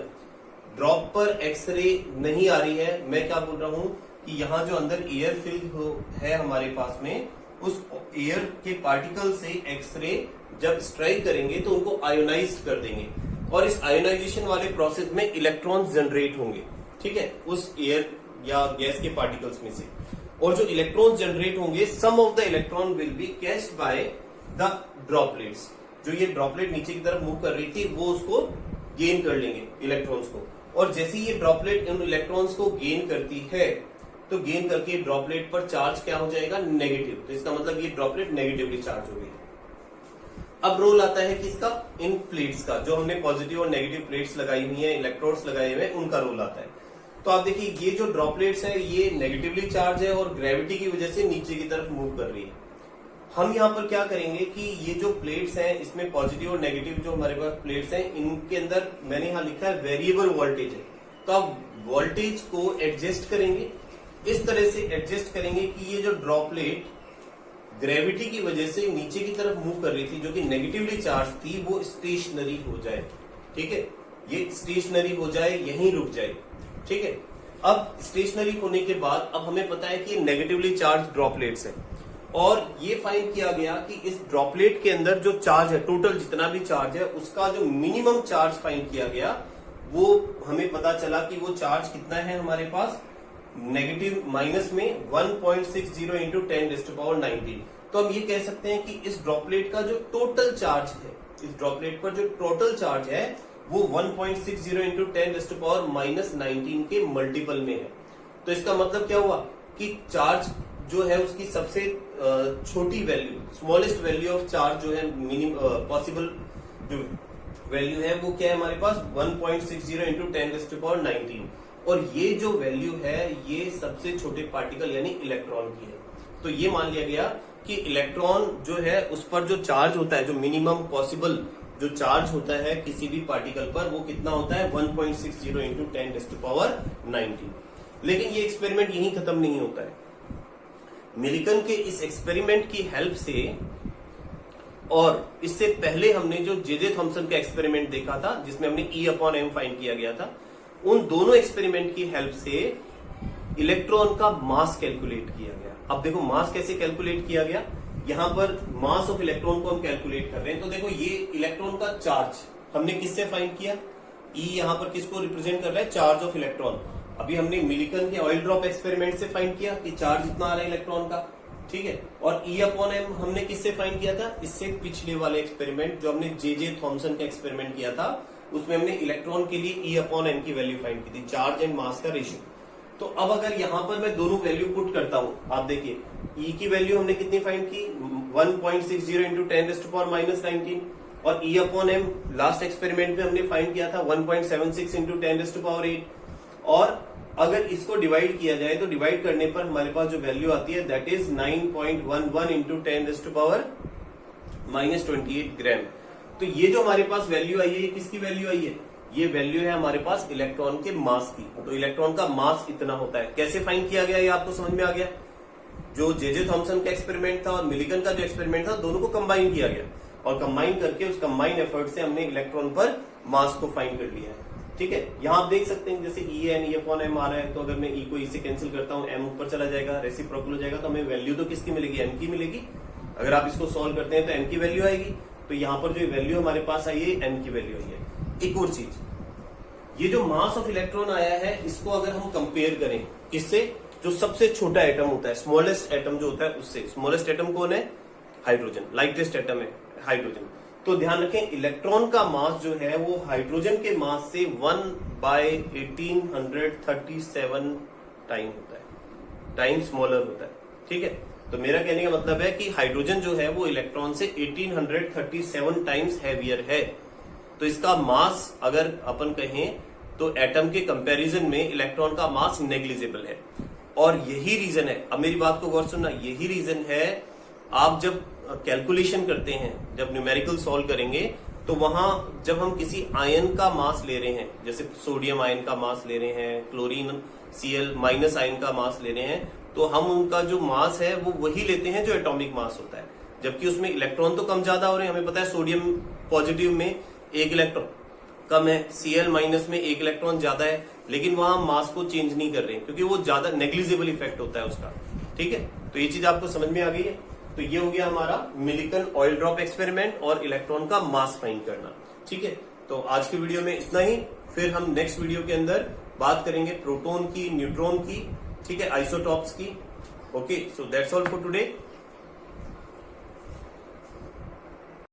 ड्रॉप पर एक्सरे नहीं आ रही है, मैं क्या बोल रहा हूं कि यहाँ जो अंदर एयर फिल्ड है हमारे पास में, उस एयर के पार्टिकल से एक्सरे जब स्ट्राइक करेंगे तो उनको आयोनाइज कर देंगे और इस आयोनाइजेशन वाले प्रोसेस में इलेक्ट्रॉन्स जनरेट होंगे। ठीक है, उस एयर या गैस के पार्टिकल्स में से, और जो इलेक्ट्रॉन्स जनरेट होंगे, some of the electron will be catched by the droplets. जो ये ड्रॉपलेट नीचे की तरफ मूव कर रही थी वो उसको गेन कर लेंगे इलेक्ट्रॉन्स को, और जैसे ये ड्रॉपलेट इन इलेक्ट्रॉन्स को गेन करती है तो गेन करके ड्रॉपलेट पर चार्ज क्या हो जाएगा, नेगेटिव। तो इसका मतलब ये ड्रॉपलेट नेगेटिवली चार्ज हो गई। अब रोल आता है किसका, इन प्लेट्स का, जो हमने पॉजिटिव और नेगेटिव प्लेट्स लगाई हुई है, इलेक्ट्रोड्स लगाए हुए हैं, उनका रोल आता है। तो आप देखिए ये जो ड्रॉपलेट्स है ये नेगेटिवली चार्ज है और ग्रेविटी की वजह से नीचे की तरफ मूव कर रही है। हम यहाँ पर क्या करेंगे कि ये जो प्लेट्स हैं इसमें पॉजिटिव और नेगेटिव जो हमारे पास प्लेट्स हैं इनके अंदर मैंने यहाँ लिखा है वेरिएबल वोल्टेज है, तो आप वोल्टेज को एडजस्ट करेंगे, इस तरह से एडजस्ट करेंगे कि ये जो ड्रॉपलेट ग्रेविटी की वजह से नीचे की तरफ मूव कर रही थी जो कि नेगेटिवली चार्ज थी वो स्टेशनरी हो जाए। ठीक है, ये स्टेशनरी हो जाए, यहीं रुक जाए। ठीक है, अब स्टेशनरी होने के बाद अब हमें पता है कि नेगेटिवली चार्ज ड्रॉपलेट्स है और ये फाइंड किया गया कि इस ड्रॉपलेट के अंदर जो चार्ज है, टोटल जितना भी चार्ज है उसका जो मिनिमम चार्ज फाइंड किया गया वो हमें पता चला कि वो चार्ज कितना है हमारे पास, नेगेटिव माइनस में 1.60 इंटू 10⁻19। तो हम ये कह सकते हैं कि इस ड्रॉपलेट का जो टोटल चार्ज है, इस ड्रॉपलेट पर जो टोटल चार्ज है वो 1.60 इंटू 10⁻19 के मल्टीपल में है। तो इसका मतलब क्या हुआ कि चार्ज जो है उसकी सबसे छोटी value, smallest value of charge जो है मिनिमम पॉसिबल जो वैल्यू है वो क्या है हमारे पास 1.60 इंटू 10⁻19, और ये जो वैल्यू है ये सबसे छोटे पार्टिकल यानी इलेक्ट्रॉन की है। तो ये मान लिया गया कि इलेक्ट्रॉन जो है उस पर जो चार्ज होता है, जो मिनिमम पॉसिबल जो चार्ज होता है किसी भी पार्टिकल पर, वो कितना होता है 1.60 इंटू 10⁻19। लेकिन ये एक्सपेरिमेंट यहीं खत्म नहीं होता है। मिलिकन के इस एक्सपेरिमेंट की हेल्प से और इससे पहले हमने जो जे थॉमसन का एक्सपेरिमेंट देखा था जिसमें हमने E/m फाइंड किया गया था, उन दोनों एक्सपेरिमेंट की हेल्प से इलेक्ट्रॉन का मास कैलकुलेट किया गया। अब देखो मास कैसे कैलकुलेट किया गया, यहां पर मास ऑफ इलेक्ट्रॉन को हम कैलकुलेट कर रहे हैं। तो देखो ये इलेक्ट्रॉन का चार्ज हमने किससे फाइंड किया, E यहां पर किसको रिप्रेजेंट कर रहा है, चार्ज ऑफ इलेक्ट्रॉन। अभी हमने मिलिकन के ऑयल ड्रॉप एक्सपेरिमेंट से फाइंड किया कि चार्ज इतना आ रहा है इलेक्ट्रॉन का। ठीक है, और E/m हमने किससे फाइंड किया था, इससे पिछले वाले एक्सपेरिमेंट जो हमने जे थॉमसन का एक्सपेरिमेंट किया था उसमें हमने इलेक्ट्रॉन के लिए E/m की वैल्यू फाइंड की थी, चार्ज एंड मास का रेशियो। तो अब अगर यहां पर मैं दोनों वैल्यू पुट करता हूं, आप देखिए E की वैल्यू हमने कितनी फाइंड की 1.60 इंटू 10⁻19 और E/m लास्ट एक्सपेरिमेंट में हमने फाइंड किया था 1.76 इंटू 10⁸ और अगर इसको डिवाइड किया जाए तो डिवाइड करने पर हमारे पास जो वैल्यू आती है दैट इज 9.11 इंटू 10⁻⁻28 ग्राम। तो ये जो हमारे पास वैल्यू आई है, ये किसकी वैल्यू आई है? ये वैल्यू है हमारे पास इलेक्ट्रॉन के मास की। तो इलेक्ट्रॉन का मास इतना होता है। कैसे फाइंड किया गया ये आपको समझ में आ गया? जो जे थॉमसन का एक्सपेरिमेंट था और मिलिकन का जो एक्सपेरिमेंट था, दोनों को कंबाइन किया गया और कंबाइन करके उस कंबाइन एफर्ट से हमने इलेक्ट्रॉन पर मास को फाइंड कर लिया है। ठीक है, यहाँ आप देख सकते हैं जैसे E अपॉन M आ रहा है, तो अगर मैं E को E से कैंसिल करता हूँ, M ऊपर चला जाएगा, रेसिप्रोकल हो जाएगा, तो हमें वैल्यू तो किसकी मिलेगी? M की मिलेगी। अगर आप इसको सॉल्व करते हैं तो M की वैल्यू आएगी। तो यहाँ पर जो वैल्यू हमारे पास आई है M की वैल्यू आई है। एक और चीज, ये जो मास ऑफ इलेक्ट्रॉन आया है, इसको अगर हम कंपेयर करें किससे? जो सबसे छोटा एटम होता है, स्मॉलेस्ट एटम जो होता है उससे। स्मॉलेस्ट एटम कौन है? हाइड्रोजन। लाइटेस्ट एटम है हाइड्रोजन। तो ध्यान रखें, इलेक्ट्रॉन का मास जो है वो हाइड्रोजन के मास से 1/1837 टाइम होता है, टाइम स्मॉलर होता है। ठीक है, तो मेरा कहने का मतलब है कि हाइड्रोजन जो है वो इलेक्ट्रॉन से 1837 टाइम्स हैवियर है। तो इसका मास अगर अपन कहें तो एटम के कंपैरिजन में इलेक्ट्रॉन का मास नेग्लिजिबल है। और यही रीजन है, अब मेरी बात को गौर सुनना, यही रीजन है आप जब कैलकुलेशन करते हैं, जब न्यूमेरिकल सॉल्व करेंगे, तो वहां जब हम किसी आयन का मास ले रहे हैं, जैसे सोडियम आयन का मास ले रहे हैं, क्लोरीन Cl माइनस आयन का मास ले रहे हैं, तो हम उनका जो मास है वो वही लेते हैं जो एटॉमिक मास होता है। जबकि उसमें इलेक्ट्रॉन तो कम ज्यादा हो रहे हैं। हमें पता है सोडियम पॉजिटिव में 1 इलेक्ट्रॉन कम है, Cl माइनस में 1 इलेक्ट्रॉन ज्यादा है, लेकिन वहां मास को चेंज नहीं कर रहे हैं क्योंकि वो ज्यादा नेग्लिजिबल इफेक्ट होता है उसका। ठीक है, तो ये चीज आपको समझ में आ गई है। तो ये हो गया हमारा मिलिकन ऑयल ड्रॉप एक्सपेरिमेंट और इलेक्ट्रॉन का मास फाइंड करना। ठीक है, तो आज के वीडियो में इतना ही। फिर हम नेक्स्ट वीडियो के अंदर बात करेंगे प्रोटॉन की, न्यूट्रॉन की, ठीक है, आइसोटॉप्स की। Okay, so that's all for today.